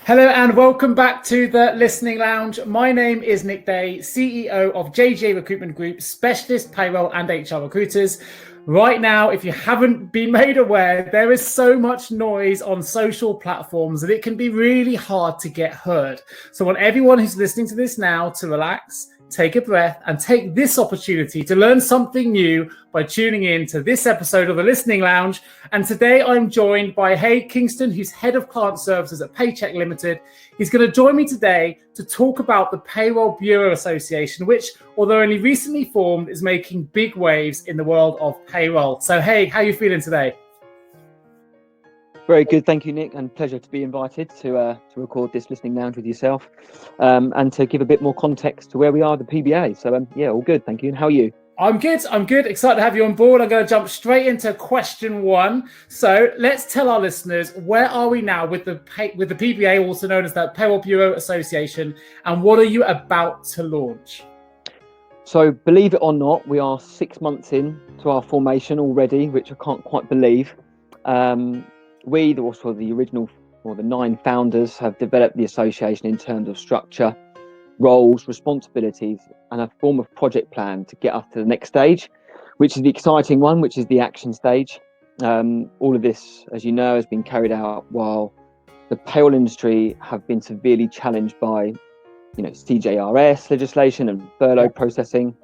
Hello and welcome back to the Listening Lounge. My name is Nick Day, CEO of JGA Recruitment Group, specialist payroll and HR recruiters. Right now, if you haven't been made aware, there is so much noise on social platforms that it can be really hard to get heard. So I want everyone who's listening to this now to relax, take a breath, and take this opportunity to learn something new by tuning in to this episode of the Listening Lounge. And today I'm joined by Haig Kingston, who's Head of Client Services at Paycheck Limited. He's going to join me today to talk about the Payroll Bureau Association, which, although only recently formed, is making big waves in the world of payroll. So Haig, how are you feeling today? Very good, thank you, Nick, and pleasure to be invited to record this Listening Lounge with yourself, and to give a bit more context to where we are, the PBA. So yeah, all good, thank you. And how are you? I'm good. Excited to have you on board. I'm going to jump straight into question one. So let's tell our listeners, where are we now with the PBA, also known as the Payroll Bureau Association, and what are you about to launch? So believe it or not, we are 6 months in to our formation already, which I can't quite believe. We, also the original, or the 9 founders, have developed the association in terms of structure, roles, responsibilities, and a form of project plan to get us to the next stage, which is the exciting one, which is the action stage. All of this, as you know, has been carried out while the payroll industry have been severely challenged by, CJRS legislation and furlough processing.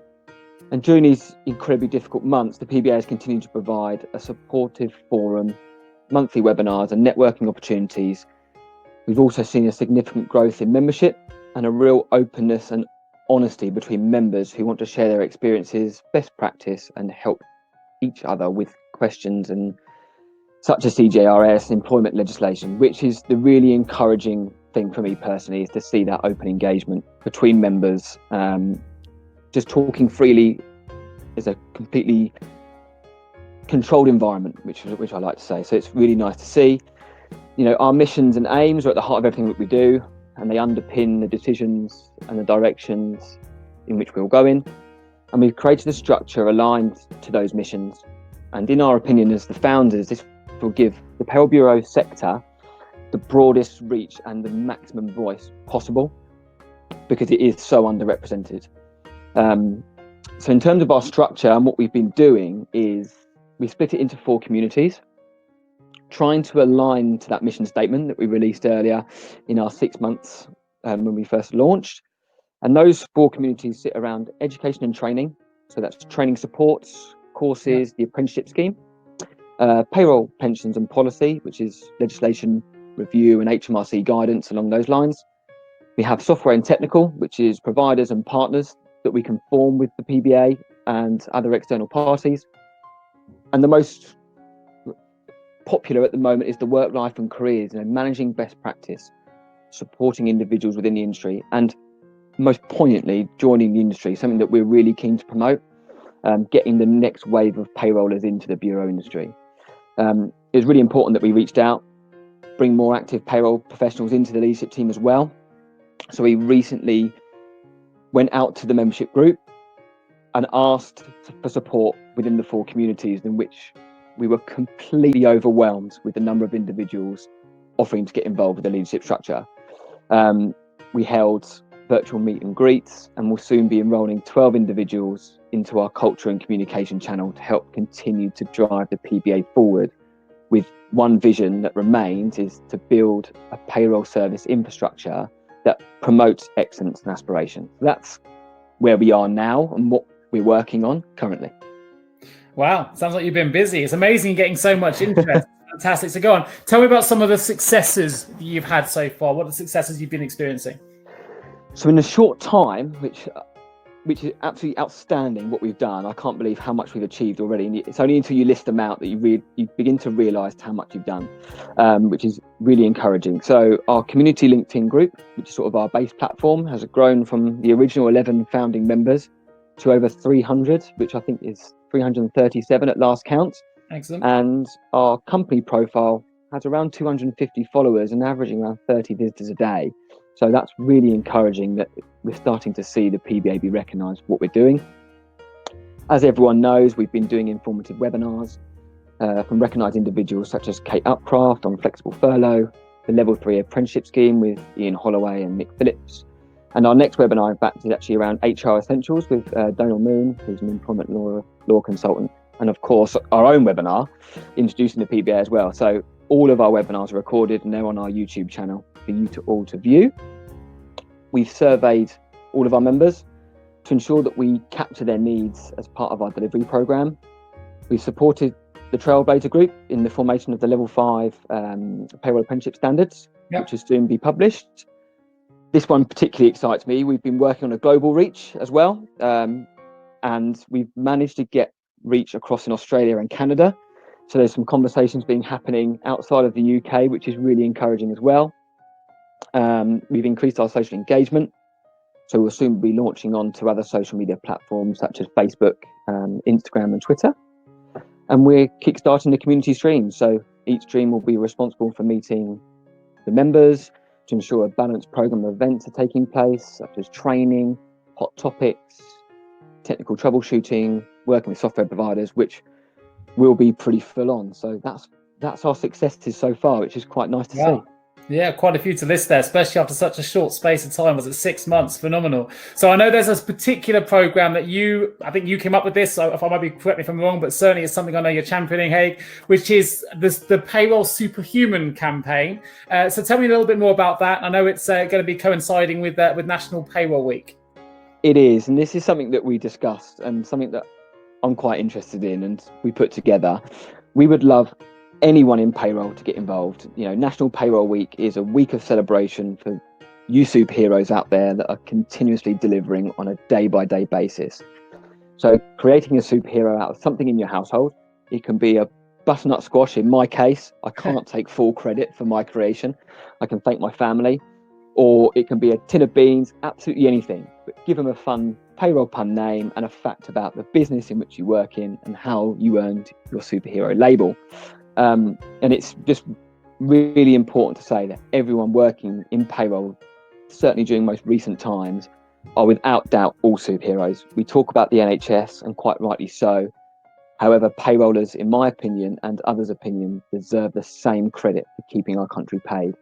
And during these incredibly difficult months, the PBA has continued to provide a supportive forum, monthly webinars and networking opportunities. We've also seen a significant growth in membership and a real openness and honesty between members who want to share their experiences, best practice, and help each other with questions and such as CJRS employment legislation, which is the really encouraging thing for me personally, is to see that open engagement between members. Just talking freely is a completely controlled environment, which I like to say. So it's really nice to see. Our missions and aims are at the heart of everything that we do, and they underpin the decisions and the directions in which we'll go in. And we've created a structure aligned to those missions. And in our opinion, as the founders, this will give the Payroll Bureau sector the broadest reach and the maximum voice possible, because it is so underrepresented. So in terms of our structure and what we've been doing is we split it into 4 communities, trying to align to that mission statement that we released earlier in our 6 months when we first launched. And those 4 communities sit around education and training. So that's training supports, courses, the apprenticeship scheme, payroll, pensions and policy, which is legislation review and HMRC guidance along those lines. We have software and technical, which is providers and partners that we can form with the PBA and other external parties. And the most popular at the moment is the work life and careers, managing best practice, supporting individuals within the industry, and most poignantly, joining the industry, something that we're really keen to promote, getting the next wave of payrollers into the bureau industry. It was really important that we reached out, bring more active payroll professionals into the leadership team as well. So we recently went out to the membership group and asked for support within the 4 communities, in which we were completely overwhelmed with the number of individuals offering to get involved with the leadership structure. We held virtual meet and greets, and will soon be enrolling 12 individuals into our culture and communication channel to help continue to drive the PBA forward, with one vision that remains, is to build a payroll service infrastructure that promotes excellence and aspiration. That's where we are now and what we're working on currently. Wow, sounds like you've been busy. It's amazing getting so much interest. Fantastic. So go on, tell me about some of the successes you've had so far. What are the successes you've been experiencing? So in a short time, which is absolutely outstanding what we've done. I can't believe how much we've achieved already. And it's only until you list them out that you begin to realise how much you've done, which is really encouraging. So our community LinkedIn group, which is sort of our base platform, has grown from the original 11 founding members to over 300, which I think is 337 at last count. Excellent. And our company profile has around 250 followers and averaging around 30 visitors a day. So that's really encouraging that we're starting to see the PBA be recognised for what we're doing. As everyone knows, we've been doing informative webinars from recognised individuals such as Kate Upcraft on flexible furlough, the Level 3 Apprenticeship Scheme with Ian Holloway and Nick Phillips. And our next webinar, in fact, is actually around HR Essentials with Donal Moon, who's an employment law consultant. And of course, our own webinar, introducing the PBA as well. So all of our webinars are recorded and they're on our YouTube channel for you all to view. We've surveyed all of our members to ensure that we capture their needs as part of our delivery program. We've supported the Trailblazer Group in the formation of the Level 5 Payroll Apprenticeship Standards, which will soon be published. This one particularly excites me. We've been working on a global reach as well, and we've managed to get reach across in Australia and Canada. So there's some conversations happening outside of the UK, which is really encouraging as well. We've increased our social engagement. So we'll soon be launching on to other social media platforms such as Facebook, Instagram and Twitter. And we're kickstarting the community stream. So each stream will be responsible for meeting the members to ensure a balanced program of events are taking place, such as training, hot topics, technical troubleshooting, working with software providers, which will be pretty full on. So that's our successes so far, which is quite nice to see. Yeah, quite a few to list there, especially after such a short space of time. Was it 6 months? Phenomenal. So I know there's a particular program that I think you came up with this. So if I might be, correct me if I'm wrong, but certainly it's something I know you're championing, Haig, which is the Payroll Superhuman campaign. So tell me a little bit more about that. I know it's going to be coinciding with National Payroll Week. It is, and this is something that we discussed and something that I'm quite interested in, and we put together. We would love anyone in payroll to get involved. You know, National Payroll Week is a week of celebration for you superheroes out there that are continuously delivering on a day-by-day basis. So creating a superhero out of something in your household, it can be a butternut squash. In my case, I can't take full credit for my creation. I can thank my family. Or it can be a tin of beans, absolutely anything, but give them a fun payroll pun name and a fact about the business in which you work in and how you earned your superhero label. And it's just really important to say that everyone working in payroll, certainly during most recent times, are without doubt all superheroes. We talk about the NHS, and quite rightly so. However, payrollers, in my opinion and others' opinion, deserve the same credit for keeping our country paid.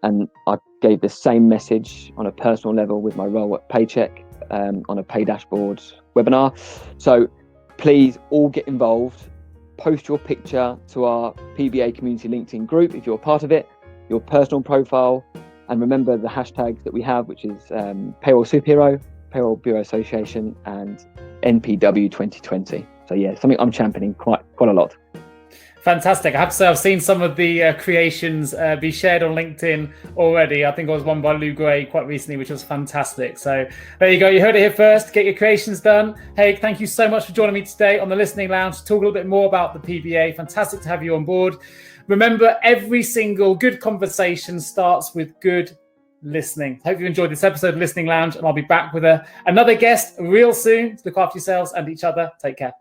And I gave the same message on a personal level with my role at Paycheck on a Pay Dashboard webinar. So please all get involved. Post your picture to our PBA Community LinkedIn group if you're part of it, your personal profile, and remember the hashtags that we have, which is Payroll Superhero, Payroll Bureau Association, and NPW 2020. So yeah, something I'm championing quite a lot. Fantastic. I have to say, I've seen some of the creations be shared on LinkedIn already. I think it was one by Lou Gray quite recently, which was fantastic. So there you go. You heard it here first. Get your creations done. Haig, thank you so much for joining me today on the Listening Lounge to talk a little bit more about the PBA. Fantastic to have you on board. Remember, every single good conversation starts with good listening. Hope you enjoyed this episode of Listening Lounge, and I'll be back with another guest real soon. Look after yourselves and each other. Take care.